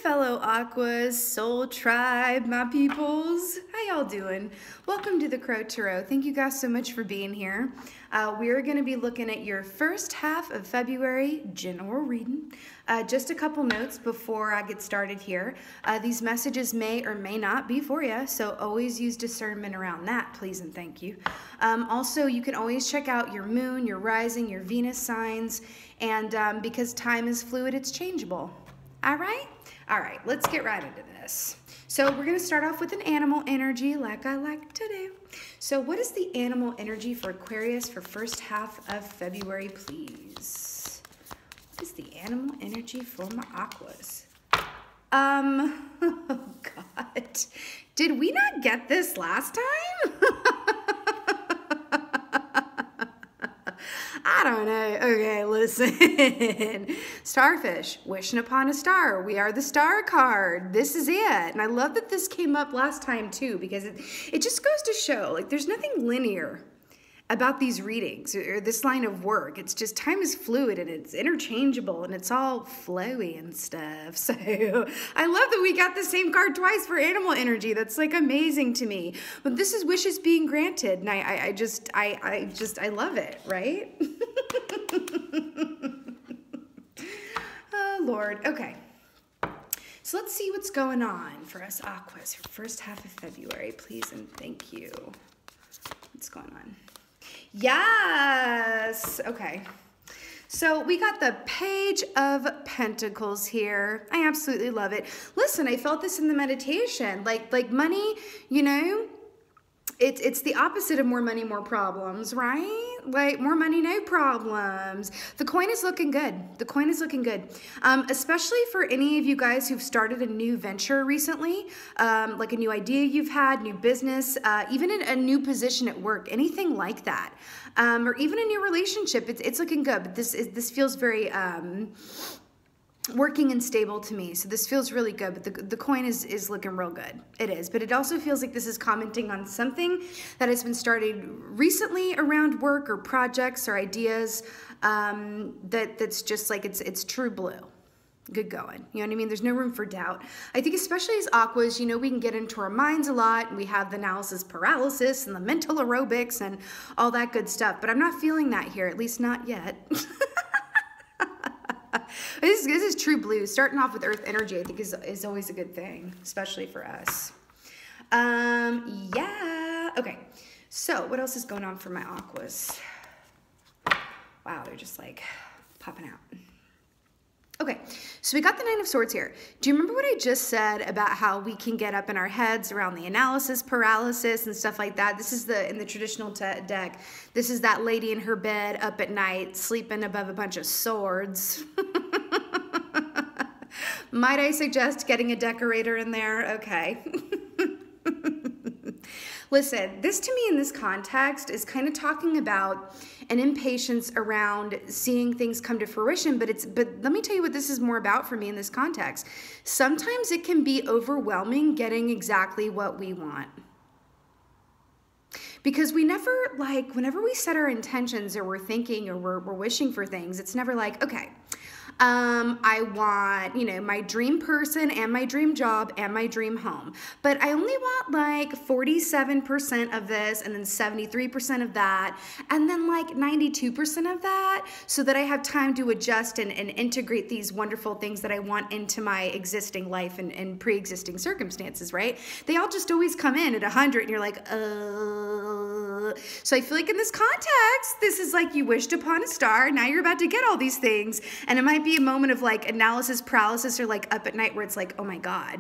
fellow Aquas, Soul Tribe, my peoples. How y'all doing? Welcome to the Crow Tarot. Thank you guys so much for being here. We are going to be looking at your first half of February general reading. Just a couple notes before I get started here. These messages may or may not be for you, so always use discernment around that, please and thank you. Also, you can always check out your moon, your rising, your Venus signs, and because time is fluid, it's changeable. All right? All right, let's get right into this. So we're going to start off with an animal energy like I like to do. So what is the animal energy for Aquarius for first half of February, please? What is the animal energy for my Aquas? Oh God. Did we not get this last time? I don't know. Okay, listen. Starfish, wishing upon a star. We are the star card. This is it. And I love that this came up last time too, because it just goes to show, like, there's nothing linear about these readings or this line of work. It's just time is fluid and it's interchangeable and it's all flowy and stuff. So I love that we got the same card twice for animal energy. That's like amazing to me. But this is wishes being granted, and I love it, right? Oh Lord. Okay. So let's see what's going on for us Aquas for first half of February, please and thank you. What's going on? Yes. Okay. So we got the Page of Pentacles here. I absolutely love it. Listen, I felt this in the meditation. Like money, you know, it's the opposite of more money, more problems, right? Like more money, no problems. The coin is looking good. The coin is looking good. Especially for any of you guys who've started a new venture recently, like a new idea you've had, new business, even in a new position at work, anything like that. Or even a new relationship, it's looking good. But this feels very working and stable to me. So this feels really good, but the coin is looking real good. It is, but it also feels like this is commenting on something that has been started recently around work or projects or ideas that's just like, it's true blue. Good going. You know what I mean? There's no room for doubt. I think especially as Aquas, you know, we can get into our minds a lot and we have the analysis paralysis and the mental aerobics and all that good stuff, but I'm not feeling that here, at least not yet. This is true blue. Starting off with earth energy, I think is always a good thing, especially for us. Yeah. Okay. So what else is going on for my Aquas? Wow, they're just like popping out. Okay, so we got the Nine of Swords here. Do you remember what I just said about how we can get up in our heads around the analysis paralysis and stuff like that? This is in the traditional deck. This is that lady in her bed up at night sleeping above a bunch of swords. Might I suggest getting a decorator in there? Okay. Listen, this to me in this context is kind of talking about an impatience around seeing things come to fruition, but let me tell you what this is more about for me in this context. Sometimes it can be overwhelming getting exactly what we want. Because we never, like, whenever we set our intentions or we're thinking or we're wishing for things, it's never like, okay, I want, you know, my dream person and my dream job and my dream home. But I only want like 47% of this and then 73% of that and then like 92% of that so that I have time to adjust and integrate these wonderful things that I want into my existing life and pre-existing circumstances, right? They all just always come in at 100 and you're like, So I feel like in this context, this is like you wished upon a star. Now you're about to get all these things. And it might be a moment of like analysis paralysis or like up at night where it's like, oh my God,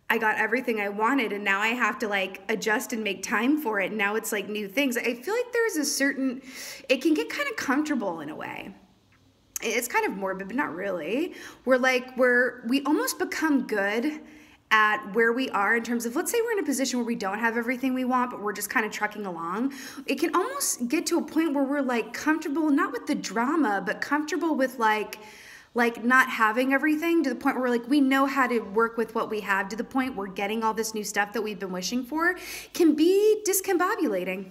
I got everything I wanted and now I have to like adjust and make time for it. And now it's like new things. I feel like there's a certain, it can get kind of comfortable in a way. It's kind of morbid, but not really. We almost become good at where we are in terms of, let's say we're in a position where we don't have everything we want, but we're just kind of trucking along. It can almost get to a point where we're like comfortable, not with the drama, but comfortable with like not having everything, to the point where we're like, we know how to work with what we have, to the point where getting all this new stuff that we've been wishing for can be discombobulating.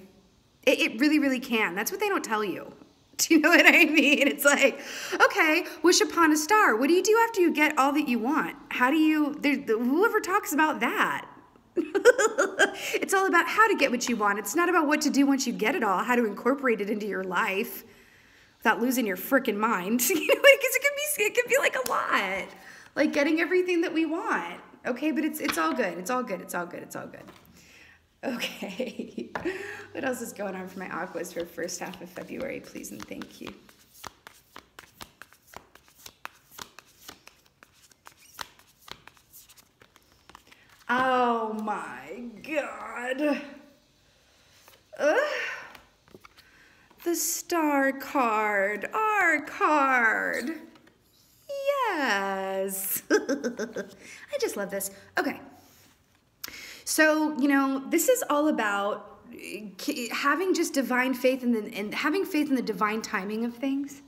It really, really can. That's what they don't tell you. Do you know what I mean? It's like, okay, wish upon a star. What do you do after you get all that you want? How do you, whoever talks about that? It's all about how to get what you want. It's not about what to do once you get it all, how to incorporate it into your life without losing your freaking mind. You know, because it can be like a lot. Like getting everything that we want. Okay, but it's all good. It's all good. It's all good. It's all good. Okay. What else is going on for my aquas for first half of February, please and thank you. Oh my God. The star card, our card. Yes. I just love this. Okay. So, you know, this is all about having just divine faith and having faith in the divine timing of things.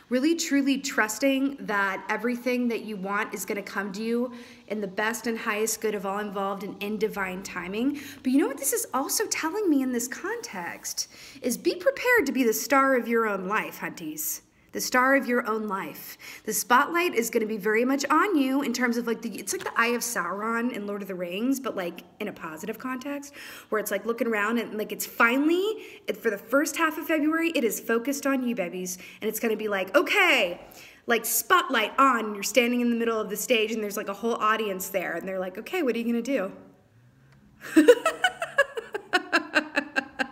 Really, truly trusting that everything that you want is going to come to you in the best and highest good of all involved and in divine timing. But you know what this is also telling me in this context is be prepared to be the star of your own life, hunties. The star of your own life. The spotlight is going to be very much on you in terms of like it's like the Eye of Sauron in Lord of the Rings, but like in a positive context, where it's like looking around and like it's finally, for the first half of February, it is focused on you, babies. And it's going to be like, okay, like spotlight on, and you're standing in the middle of the stage and there's like a whole audience there. And they're like, okay, what are you going to do?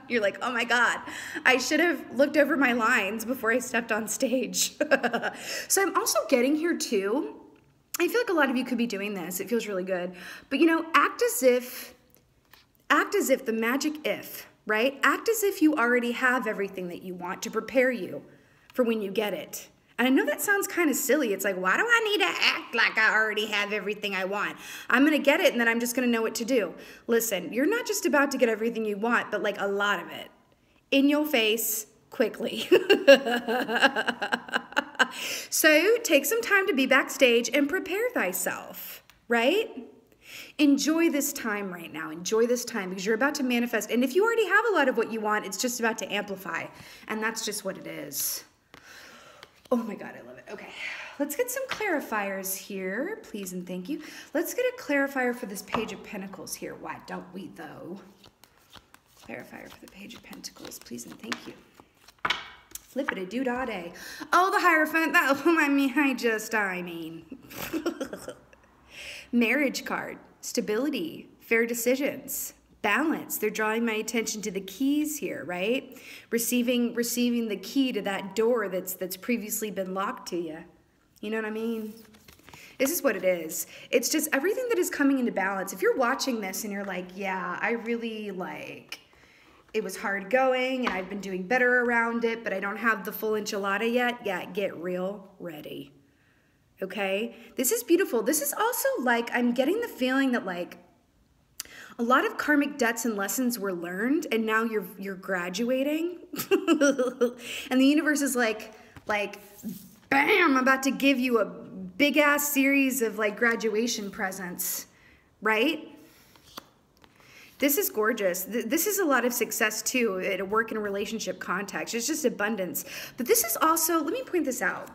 You're like, oh my God, I should have looked over my lines before I stepped on stage. So I'm also getting here too. I feel like a lot of you could be doing this. It feels really good. But you know, act as if the magic if, right? Act as if you already have everything that you want to prepare you for when you get it. And I know that sounds kind of silly. It's like, why do I need to act like I already have everything I want? I'm going to get it and then I'm just going to know what to do. Listen, you're not just about to get everything you want, but like a lot of it. In your face, quickly. So take some time to be backstage and prepare thyself, right? Enjoy this time right now. Enjoy this time because you're about to manifest. And if you already have a lot of what you want, it's just about to amplify. And that's just what it is. Oh my God, I love it. Okay, let's get some clarifiers here, please and thank you. Let's get a clarifier for this Page of Pentacles here. Why don't we though? Clarifier for the Page of Pentacles, please and thank you. Flippity-doo-dah-day. Oh, the Hierophant, I mean. Marriage card, stability, fair decisions. Balance. They're drawing my attention to the keys here, right? Receiving the key to that door that's previously been locked to you. You know what I mean? This is what it is. It's just everything that is coming into balance. If you're watching this and you're like, yeah, I really like, it was hard going and I've been doing better around it, but I don't have the full enchilada yet. Yeah, get real ready. Okay? This is beautiful. This is also like, I'm getting the feeling that like, a lot of karmic debts and lessons were learned, and now you're graduating. And the universe is like, bam, I'm about to give you a big-ass series of, like, graduation presents, right? This is gorgeous. This is a lot of success, too, at a work and relationship context. It's just abundance. But this is also, let me point this out.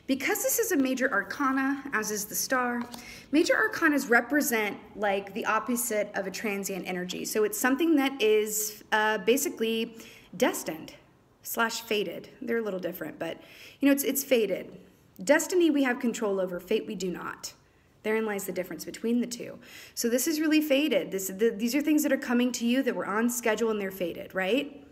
Because this is a major arcana, as is the star, major arcanas represent like the opposite of a transient energy. So it's something that is basically destined / fated. They're a little different, but you know, it's fated. Destiny we have control over, fate we do not. Therein lies the difference between the two. So this is really fated. These are things that are coming to you that were on schedule and they're fated, right?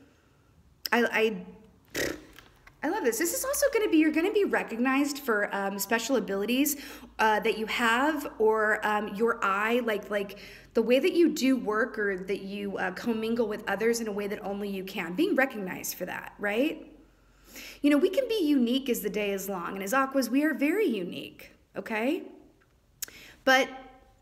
I love this. This is also going to be, you're going to be recognized for special abilities that you have, or your eye, like the way that you do work or that you commingle with others in a way that only you can. Being recognized for that, right? You know, we can be unique as the day is long. And as Aquas, we are very unique, okay? But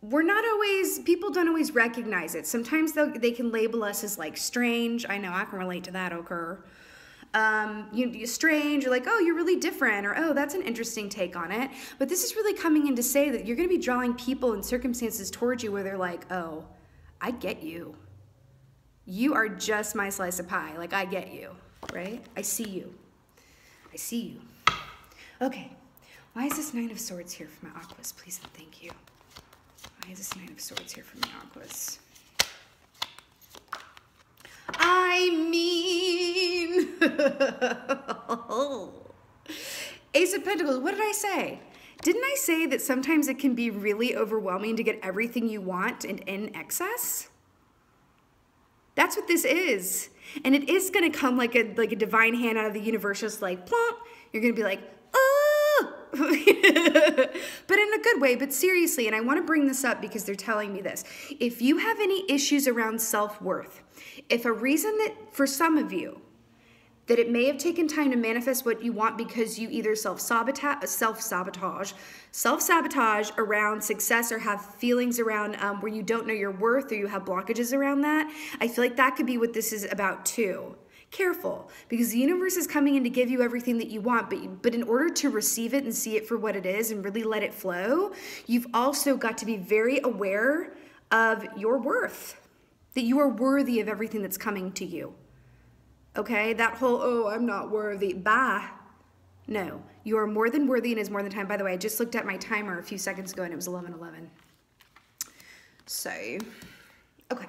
we're not always, people don't always recognize it. Sometimes they can label us as like strange. I know, I can relate to that, Okur. You're strange, or like, oh, you're really different, or oh, that's an interesting take on it. But this is really coming in to say that you're going to be drawing people and circumstances towards you where they're like, oh, I get you. You are just my slice of pie. Like, I get you, right? I see you. I see you. Okay. Why is this Nine of Swords here for my Aquas? Please and thank you. Why is this Nine of Swords here for my Aquas? I mean... Ace of Pentacles, what did I say? Didn't I say that sometimes it can be really overwhelming to get everything you want and in excess? That's what this is. And it is going to come like a divine hand out of the universe, just like, plump. You're going to be like, oh! But in a good way, but seriously, and I want to bring this up because they're telling me this. If you have any issues around self-worth, if a reason that, for some of you, that it may have taken time to manifest what you want because you either self-sabotage around success or have feelings around where you don't know your worth or you have blockages around that, I feel like that could be what this is about too. Careful, because the universe is coming in to give you everything that you want, but in order to receive it and see it for what it is and really let it flow, you've also got to be very aware of your worth, that you are worthy of everything that's coming to you. Okay, that whole, oh, I'm not worthy, bah. No, you are more than worthy and is more than time. By the way, I just looked at my timer a few seconds ago and it was 11:11. So, okay.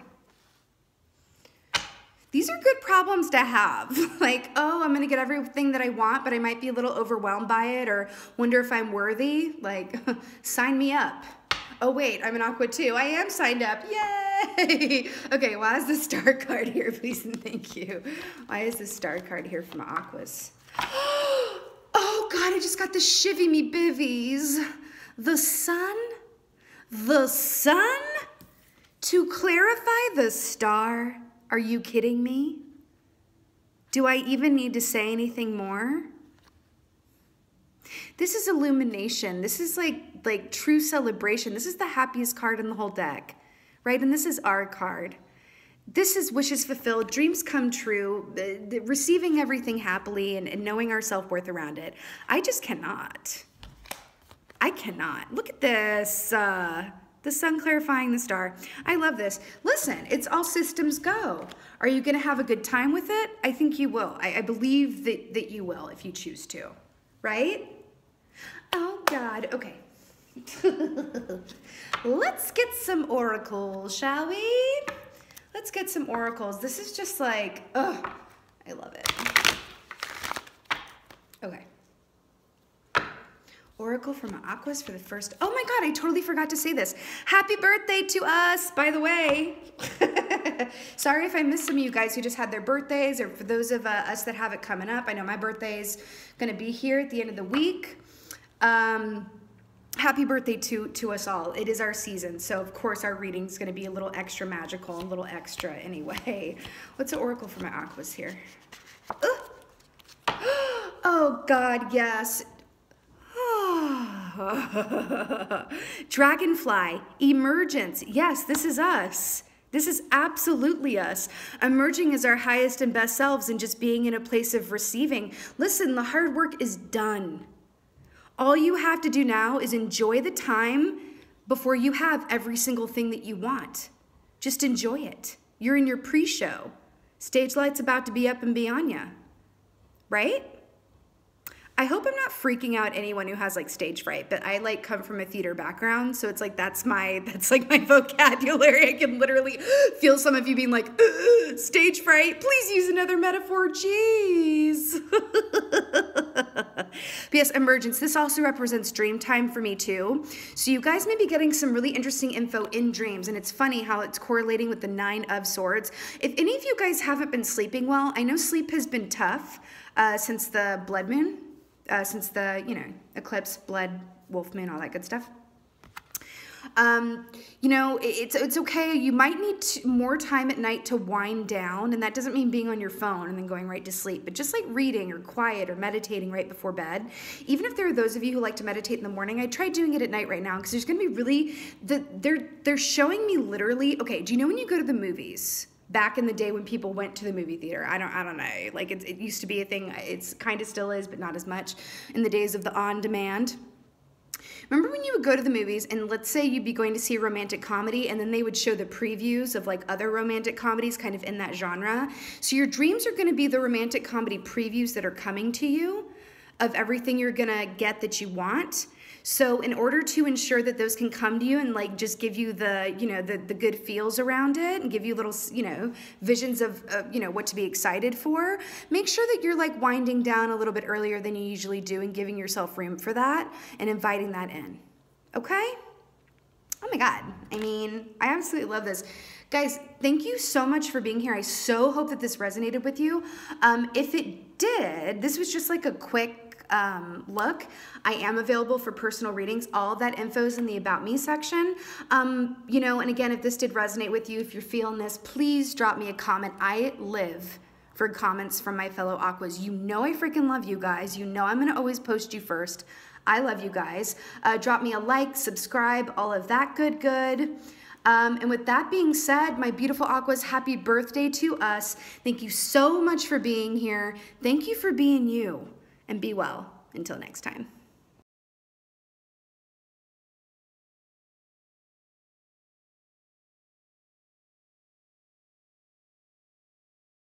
These are good problems to have. Like, oh, I'm gonna get everything that I want, but I might be a little overwhelmed by it or wonder if I'm worthy. Like, sign me up. Oh wait, I'm an Aqua too. I am signed up, yay! Okay, why is the Star card here, please and thank you? Why is the Star card here from Aquas? Oh God, I just got the shivvy me bivvies. The sun? The sun? To clarify the star? Are you kidding me? Do I even need to say anything more? This is illumination. This is like true celebration. This is the happiest card in the whole deck, right? And this is our card. This is wishes fulfilled, dreams come true, receiving everything happily and knowing our self-worth around it. I just cannot. I cannot. Look at this. The sun clarifying the star. I love this. Listen, it's all systems go. Are you going to have a good time with it? I think you will. I believe that you will if you choose to, right? Oh God, okay. Let's get some oracles, shall we? Let's get some oracles. This is just like, oh, I love it. Okay. Oracle from Aquas for the first, oh my God, I totally forgot to say this. Happy birthday to us, by the way. Sorry if I missed some of you guys who just had their birthdays, or for those of us that have it coming up. I know my birthday's gonna be here at the end of the week. Happy birthday to us all. It is our season, so of course our reading's gonna be a little extra magical, a little extra anyway. What's the oracle for my Aquas here? Oh God, yes. Dragonfly, emergence. Yes, this is us. This is absolutely us. Emerging as our highest and best selves and just being in a place of receiving. Listen, the hard work is done. All you have to do now is enjoy the time before you have every single thing that you want. Just enjoy it. You're in your pre-show. Stage light's about to be up and be on ya, right? I hope I'm not freaking out anyone who has like stage fright, but I like come from a theater background, so it's like that's like my vocabulary. I can literally feel some of you being like, stage fright, please use another metaphor, jeez. But yes, emergence. This also represents dream time for me too. So you guys may be getting some really interesting info in dreams, and it's funny how it's correlating with the Nine of Swords. If any of you guys haven't been sleeping well, I know sleep has been tough since the blood moon. Since the, you know, eclipse, blood, wolf moon, all that good stuff. You know, it's okay. You might need more time at night to wind down, and that doesn't mean being on your phone and then going right to sleep, but just like reading or quiet or meditating right before bed. Even if there are those of you who like to meditate in the morning, I try doing it at night right now because there's going to be really, they're showing me literally, okay, do you know when you go to the movies? Back in the day when people went to the movie theater, I don't know, like it used to be a thing. It's kind of still is, but not as much in the days of the on-demand. Remember when you would go to the movies and let's say you'd be going to see a romantic comedy and then they would show the previews of like other romantic comedies kind of in that genre. So your dreams are going to be the romantic comedy previews that are coming to you. of everything you're gonna get that you want. So in order to ensure that those can come to you and like just give you the, you know, the good feels around it and give you little, you know, visions of, you know, what to be excited for, make sure that you're like winding down a little bit earlier than you usually do and giving yourself room for that and inviting that in, okay? Oh my God, I mean, I absolutely love this. Guys, thank you so much for being here. I so hope that this resonated with you. If it did, this was just like a quick look. I am available for personal readings. All of that info is in the About Me section. You know, and again, if this did resonate with you, if you're feeling this, please drop me a comment. I live for comments from my fellow Aquas. You know I freaking love you guys. You know I'm gonna always post you first. I love you guys. Drop me a like, subscribe, all of that good. And with that being said, my beautiful Aquas, happy birthday to us. Thank you so much for being here. Thank you for being you. And be well until next time.